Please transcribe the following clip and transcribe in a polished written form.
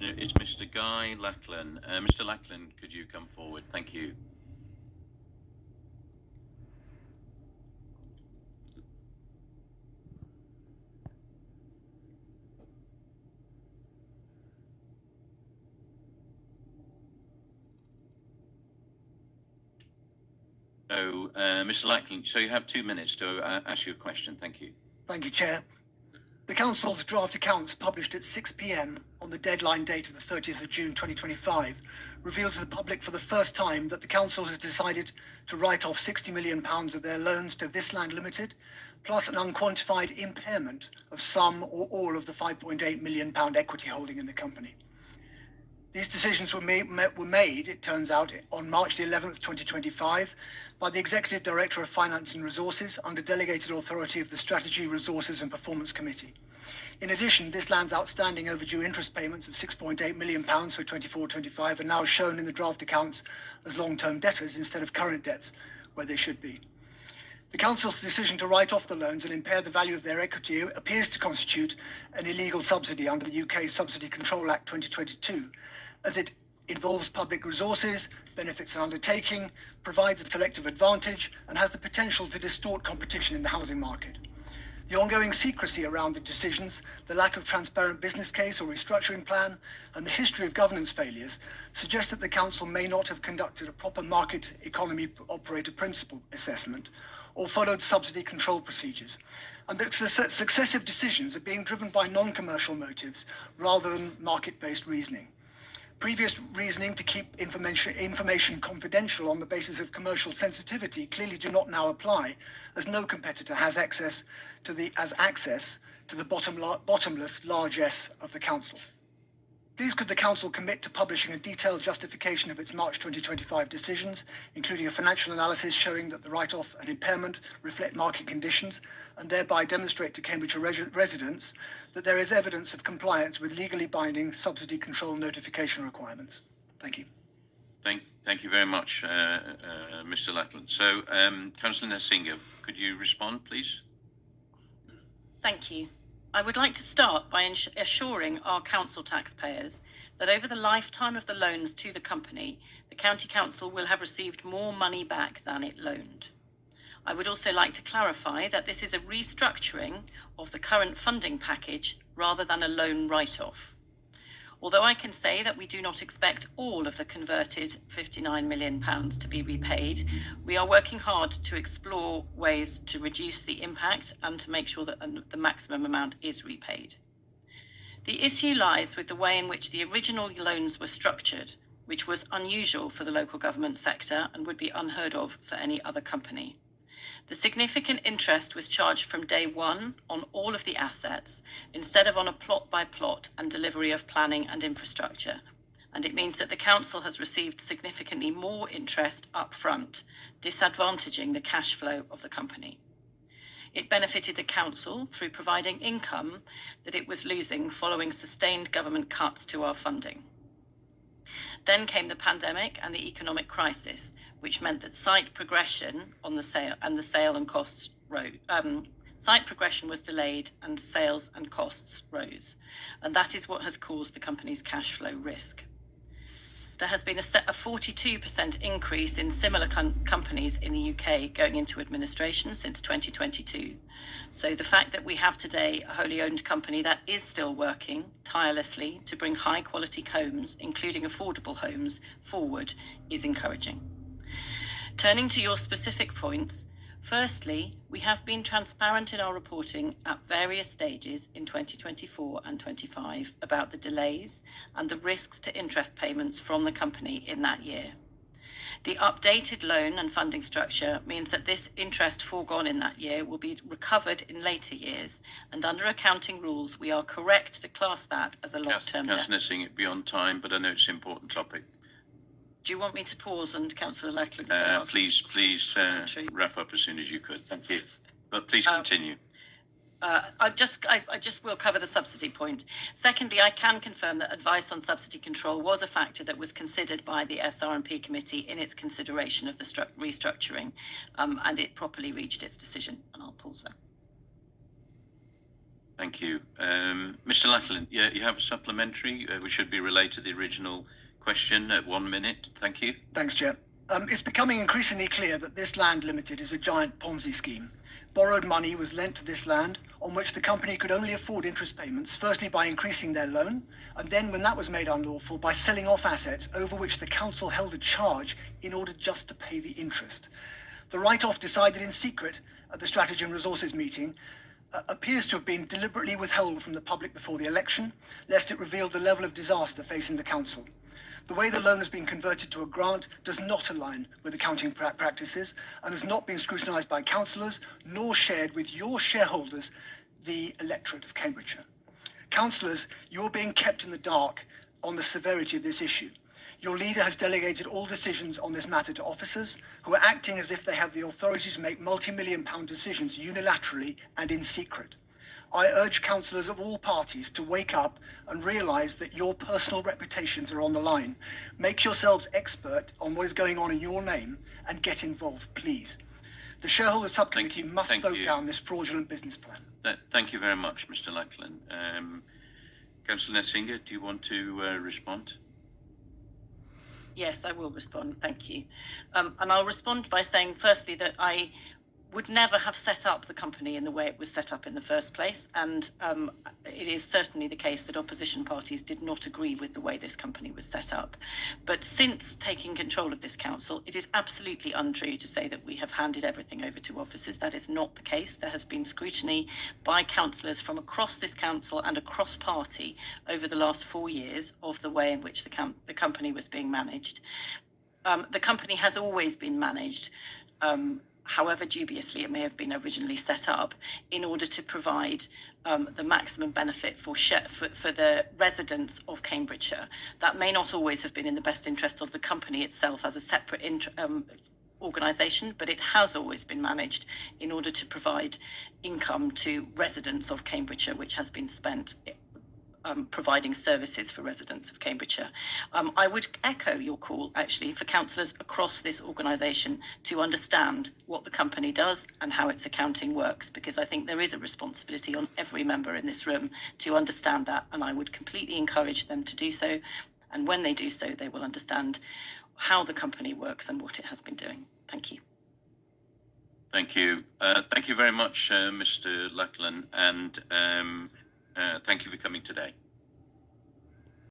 It's Mr. Guy Lachlan. Mr. Lachlan, could you come forward? Thank you. So, Mr. Lachlan, so you have 2 minutes to ask you a question. Thank you. Thank you, Chair. The Council's draft accounts published at 6 p.m. on the deadline date of the 30th of June 2025 revealed to the public for the first time that the Council has decided to write off £60 million of their loans to This Land Ltd, plus an unquantified impairment of some or all of the £5.8 million equity holding in the company. These decisions were made, it turns out, on March the 11th, 2025, by the Executive Director of Finance and Resources under delegated authority of the Strategy, Resources and Performance Committee. In addition, This Land's outstanding overdue interest payments of £6.8 million for 24-25 are now shown in the draft accounts as long-term debtors instead of current debts, where they should be. The Council's decision to write off the loans and impair the value of their equity appears to constitute an illegal subsidy under the UK Subsidy Control Act 2022, as it involves public resources, benefits an undertaking, provides a selective advantage, and has the potential to distort competition in the housing market. The ongoing secrecy around the decisions, the lack of transparent business case or restructuring plan, and the history of governance failures suggest that the Council may not have conducted a proper market economy operator principle assessment or followed subsidy control procedures, and that successive decisions are being driven by non-commercial motives rather than market-based reasoning. Previous reasoning to keep information confidential on the basis of commercial sensitivity clearly do not now apply, as no competitor has access to the bottomless largesse of the Council. Please could the Council commit to publishing a detailed justification of its March 2025 decisions, including a financial analysis showing that the write-off and impairment reflect market conditions, and thereby demonstrate to Cambridgeshire residents that there is evidence of compliance with legally binding subsidy control notification requirements. Thank you. Thank you very much, Mr. Lachlan. So, Councillor Nsinga, could you respond, please? Thank you. I would like to start by assuring our council taxpayers that over the lifetime of the loans to the company, the County Council will have received more money back than it loaned. I would also like to clarify that this is a restructuring of the current funding package rather than a loan write-off. Although I can say that we do not expect all of the converted £59 million to be repaid, we are working hard to explore ways to reduce the impact and to make sure that the maximum amount is repaid. The issue lies with the way in which the original loans were structured, which was unusual for the local government sector and would be unheard of for any other company. The significant interest was charged from day one on all of the assets, instead of on a plot-by-plot and delivery of planning and infrastructure. And it means that the Council has received significantly more interest up front, disadvantaging the cash flow of the company. It benefited the Council through providing income that it was losing following sustained government cuts to our funding. Then came the pandemic and the economic crisis, which meant that site progression on the sale and costs rose. Site progression was delayed and sales and costs rose. And that is what has caused the company's cash flow risk. There has been a 42% increase in similar companies in the UK going into administration since 2022. So the fact that we have today a wholly owned company that is still working tirelessly to bring high quality homes, including affordable homes, forward is encouraging. Turning to your specific points, firstly, we have been transparent in our reporting at various stages in 2024 and 25 about the delays and the risks to interest payments from the company in that year. The updated loan and funding structure means that this interest foregone in that year will be recovered in later years, and under accounting rules, we are correct to class that as a long-term debt. Councillor Nessing, it beyond time, but I know it's an important topic. Do you want me to pause and Councillor Lachlan? Please wrap up as soon as you could. Thank you. But please continue. I just will cover the subsidy point. Secondly, I can confirm that advice on subsidy control was a factor that was considered by the SRMP committee in its consideration of the restructuring, and it properly reached its decision. And I'll pause there. Thank you. Mr. Lachlan, yeah, you have a supplementary, which should be related to the original question at 1 minute. Thank you. Thanks, Chair. It's becoming increasingly clear that This Land Ltd is a giant Ponzi scheme. Borrowed money was lent to This Land, on which the company could only afford interest payments, firstly by increasing their loan, and then, when that was made unlawful, by selling off assets over which the council held a charge in order just to pay the interest. The write-off, decided in secret at the Strategy and Resources meeting, appears to have been deliberately withheld from the public before the election, lest it revealed the level of disaster facing the council. The way the loan has been converted to a grant does not align with accounting practices and has not been scrutinised by councillors nor shared with your shareholders, the electorate of Cambridgeshire. Councillors, you're being kept in the dark on the severity of this issue. Your leader has delegated all decisions on this matter to officers who are acting as if they have the authority to make multi-million-pound decisions unilaterally and in secret. I urge councillors of all parties to wake up and realise that your personal reputations are on the line. Make yourselves expert on what is going on in your name and get involved, please. The shareholder subcommittee must vote down this fraudulent business plan. Thank you very much, Mr. Lachlan. Councillor Nessinger, do you want to respond? Yes, I will respond. Thank you. And I'll respond by saying, firstly, that I would never have set up the company in the way it was set up in the first place. And it is certainly the case that opposition parties did not agree with the way this company was set up. But since taking control of this council, it is absolutely untrue to say that we have handed everything over to officers. That is not the case. There has been scrutiny by councillors from across this council and across party over the last 4 years of the way in which the company was being managed. The company has always been managed, however dubiously it may have been originally set up, in order to provide the maximum benefit for the residents of Cambridgeshire. That may not always have been in the best interest of the company itself as a separate organisation, but it has always been managed in order to provide income to residents of Cambridgeshire, which has been spent providing services for residents of Cambridgeshire. I would echo your call, actually, for councillors across this organisation to understand what the company does and how its accounting works, because I think there is a responsibility on every member in this room to understand that, and I would completely encourage them to do so. And when they do so, they will understand how the company works and what it has been doing. Thank you. Thank you. Thank you very much, Mr. Lachlan, and thank you for coming today.